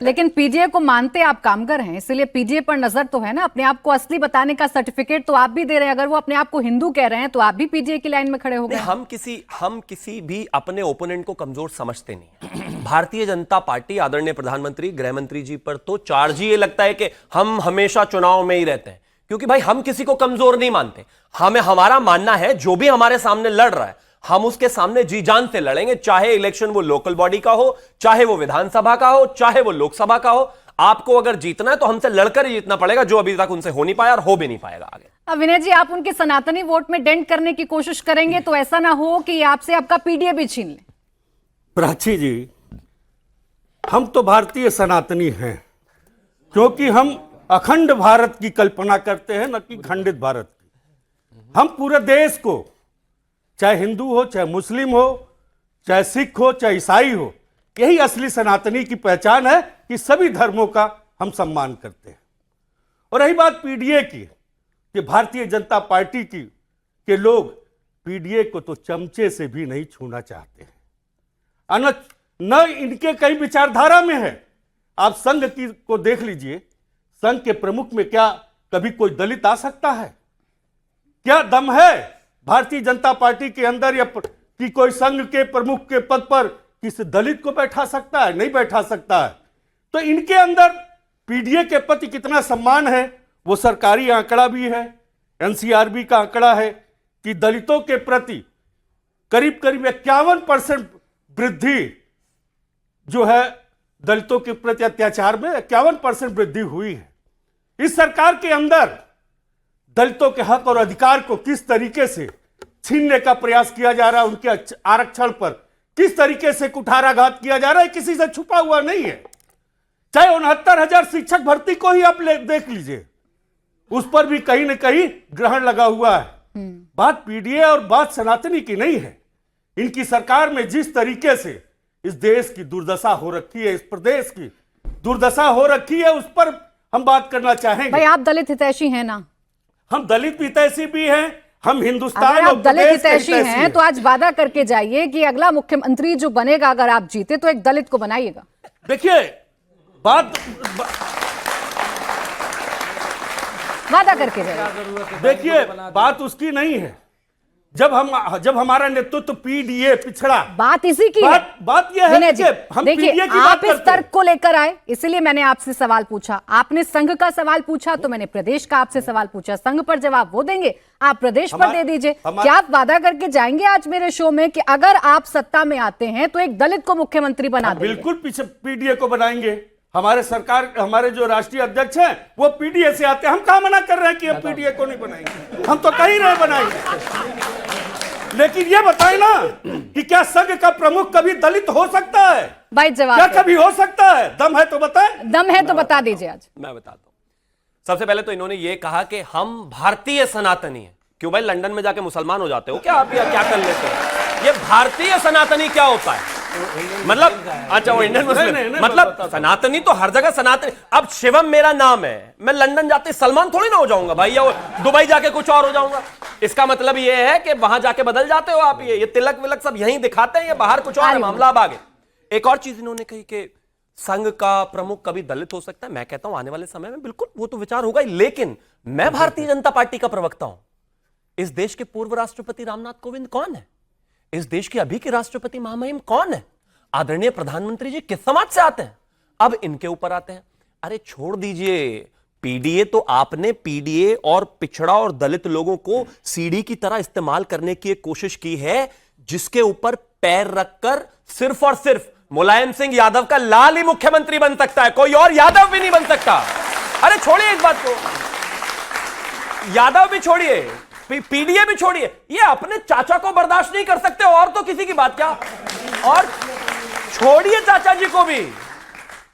लेकिन पीडीए को मानते आप कामगर हैं, इसलिए पीडीए पर नजर तो है ना। अपने आप को असली बताने का सर्टिफिकेट तो आप भी दे रहे हैं। अगर वो अपने आप को हिंदू कह रहे हैं तो आप भी पीडीए की लाइन में खड़े हो गए। हम किसी भी अपने ओपोनेंट को कमजोर समझते नहीं। भारतीय जनता पार्टी आदरणीय प्रधानमंत्री गृह मंत्री जी पर तो चार्ज ही ये लगता है कि हम हमेशा चुनाव में ही रहते हैं, क्योंकि भाई हम किसी को कमजोर नहीं मानते। हमें हमारा मानना है जो भी हमारे सामने लड़ रहा है हम उसके सामने जी जान से लड़ेंगे, चाहे इलेक्शन वो लोकल बॉडी का हो, चाहे वो विधानसभा का हो, चाहे वो लोकसभा का हो। आपको अगर जीतना है तो हमसे लड़कर ही जीतना पड़ेगा, जो अभी तक उनसे हो नहीं पाया और हो भी नहीं पाएगा आगे। अब विनय जी, आप उनके सनातनी वोट में डेंट करने की कोशिश करेंगे तो ऐसा ना हो कि आपसे आपका पीडीए भी छीन ले। प्राची जी, हम तो भारतीय सनातनी हैं, क्योंकि हम अखंड भारत की कल्पना करते हैं, न कि खंडित भारत की। हम पूरे देश को, चाहे हिंदू हो, चाहे मुस्लिम हो, चाहे सिख हो, चाहे ईसाई हो, यही असली सनातनी की पहचान है कि सभी धर्मों का हम सम्मान करते हैं। और रही बात पीडीए की, कि भारतीय जनता पार्टी के लोग पीडीए को तो चमचे से भी नहीं छूना चाहते हैं, न इनके कई विचारधारा में है। आप संघ की को देख लीजिए, संघ के प्रमुख में क्या कभी कोई दलित आ सकता है? क्या दम है भारतीय जनता पार्टी के अंदर या कि कोई संघ के प्रमुख के पद पर किसी दलित को बैठा सकता है? नहीं बैठा सकता है। तो इनके अंदर पीडीए के प्रति कितना सम्मान है वो सरकारी आंकड़ा भी है, एनसीआरबी का आंकड़ा है कि दलितों के प्रति करीब करीब 51% वृद्धि जो है, दलितों के प्रति अत्याचार में 51% वृद्धि हुई है। इस सरकार के अंदर दलितों के हक और अधिकार को किस तरीके से छीनने का प्रयास किया जा रहा है, उनके आरक्षण पर किस तरीके से कुठाराघात किया जा रहा है, किसी से छुपा हुआ नहीं है। चाहे 69,000 शिक्षक भर्ती को ही आप देख लीजिए, उस पर भी कहीं ना कहीं ग्रहण लगा हुआ है। बात पीडीए और बात सनातनी की नहीं है। इनकी सरकार में जिस तरीके से इस देश की दुर्दशा हो रखी है, इस प्रदेश की दुर्दशा हो रखी है, उस पर हम बात करना चाहेंगे। भाई, आप दलित हितैषी हैं ना? हम दलित हितैषी भी हैं, हम हिंदुस्तान अगर आप और दलित प्रदेश के हितैषी हैं तो आज वादा करके जाइए कि अगला मुख्यमंत्री जो बनेगा, अगर आप जीते तो एक दलित को बनाइएगा। देखिए, बात वादा करके जाइए। देखिए, बात उसकी नहीं है। जब हमारा नेतृत्व पीडीए पिछड़ा, बात इसी की है। बात यह है कि हम देखिए, पीडीए की आप बात इस करते हैं। तर्क को लेकर आए, इसलिए मैंने आपसे सवाल पूछा। आपने संघ का सवाल पूछा तो मैंने प्रदेश का आपसे सवाल पूछा। संघ पर जवाब वो देंगे, आप प्रदेश पर दे दीजिए। क्या आप वादा करके जाएंगे आज मेरे शो में कि अगर आप सत्ता में आते हैं तो एक दलित को मुख्यमंत्री बना देंगे? बिल्कुल पीछे पीडीए को बनाएंगे। हमारे जो राष्ट्रीय अध्यक्ष हैं वो पीडीए से आते हैं। हम कहां मना कर रहे हैं कि हम पीडीए को नहीं बनाएंगे? हम तो कहीं रहे बनाएंगे। लेकिन ये बताएं ना कि क्या संघ का प्रमुख कभी दलित हो सकता है? भाई जवाब क्या कभी हो सकता है? दम है तो बताएं। दम है तो बता दीजिए। आज मैं बताता हूं। सबसे पहले तो इन्होंने ये कहा कि हम भारतीय सनातनी हैं। क्यों भाई, लंदन में जाके मुसलमान हो जाते हो क्या आप, या क्या कर लेते हो? ये भारतीय सनातनी क्या होता है? मतलब अच्छा, वो इंडियन मुस्लिम, मतलब सनातनी तो हर जगह सनातनी। अब शिवम मेरा नाम है, मैं लंदन जाते सलमान थोड़ी ना हो जाऊंगा भाई, या दुबई जाके कुछ और हो जाऊंगा। इसका मतलब ये है कि वहां जाके बदल जाते हो आप। ये तिलक विलक सब यहीं दिखाते हैं, ये बाहर कुछ और है मामला। अब आगे एक और चीज इन्होंने कही कि संघ का प्रमुख कभी दलित हो सकता है। मैं कहता हूं आने वाले समय में बिल्कुल वो तो विचार होगा ही, लेकिन मैं भारतीय जनता पार्टी का प्रवक्ता हूं। इस देश के पूर्व राष्ट्रपति रामनाथ कोविंद कौन है? इस देश के अभी के राष्ट्रपति महामहिम कौन है? आदरणीय प्रधानमंत्री जी किस समाज से आते हैं? अब इनके ऊपर आते हैं। अरे छोड़ दीजिए, पीडीए तो आपने पीडीए और पिछड़ा और दलित लोगों को सीढ़ी की तरह इस्तेमाल करने की एक कोशिश की है, जिसके ऊपर पैर रखकर सिर्फ और सिर्फ मुलायम सिंह यादव का लाल ही मुख्यमंत्री बन सकता है, कोई और यादव भी नहीं बन सकता। अरे छोड़िए इस बात को, यादव भी छोड़िए, पीडीए भी छोड़िए, ये अपने चाचा को बर्दाश्त नहीं कर सकते, और तो किसी की बात क्या। और छोड़िए चाचा जी को भी,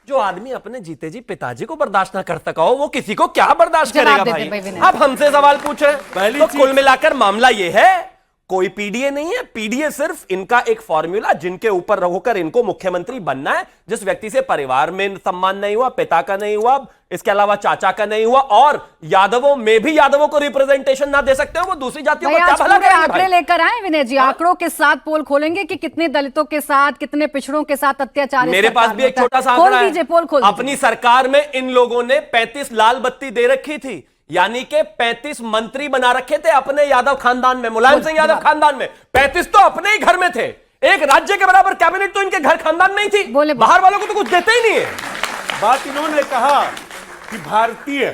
जो आदमी अपने जीते जी पिताजी को बर्दाश्त ना कर सका हो, वो किसी को क्या बर्दाश्त करेगा भाई? आप हमसे सवाल पूछ रहे हैं। तो कुल मिलाकर मामला ये है, कोई पीडीए नहीं है। पीडीए सिर्फ इनका एक फॉर्मूला, जिनके ऊपर होकर इनको मुख्यमंत्री बनना है, जिस व्यक्ति से परिवार में सम्मान नहीं हुआ, पिता का नहीं हुआ, इसके अलावा चाचा का नहीं हुआ, और यादवों में भी यादवों को रिप्रेजेंटेशन ना दे सकते हो, वो दूसरी जातियों को क्या भला करेंगे? आंकड़े लेकर आए विनय जी, आंकड़ों के साथ पोल खोलेंगे कि कितने दलितों के साथ, कितने पिछड़ों के साथ अत्याचार। मेरे पास भी एक छोटा सा आंकड़ा है। पोल खोल दीजिए। अपनी सरकार में इन लोगों ने 35 लाल बत्ती दे रखी थी, यानी कि 35 मंत्री बना रखे थे अपने यादव खानदान में, मुलायम सिंह यादव खानदान में। 35 तो अपने ही घर में थे, एक राज्य के बराबर कैबिनेट तो इनके घर खानदान में ही थी। बाहर वालों को तो कुछ देते ही नहीं है। बात इन्होंने कहा कि भारतीय,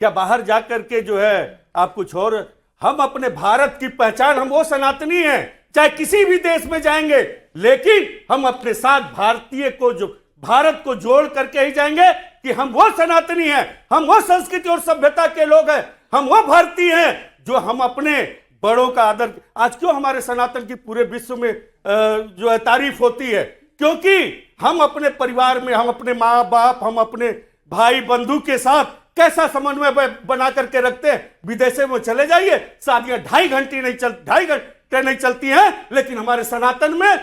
क्या बाहर जाकर के जो है आप कुछ और, हम अपने भारत की पहचान, हम वो सनातनी हैं, चाहे किसी भी देश में जाएंगे, लेकिन हम अपने साथ भारतीय को, जो भारत को जोड़ करके ही जाएंगे कि हम वो सनातनी हैं, हम वो संस्कृति और सभ्यता के लोग हैं, हम वो भारतीय हैं जो हम अपने बड़ों का आदर। आज क्यों हमारे सनातन की पूरे विश्व में जो है तारीफ होती है? क्योंकि हम अपने परिवार में, हम अपने माँ बाप, हम अपने भाई बंधु के साथ कैसा समन्वय बना करके रखते हैं। विदेशों में चले जाइए, शादियां 2.5 घंटे नहीं चलती हैं, लेकिन हमारे सनातन में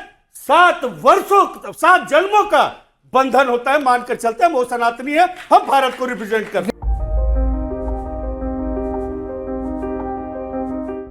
7 वर्षों, 7 जन्मों का बंधन होता है, मानकर चलते हैं वो सनातनी है, हम भारत को रिप्रेजेंट करते हैं।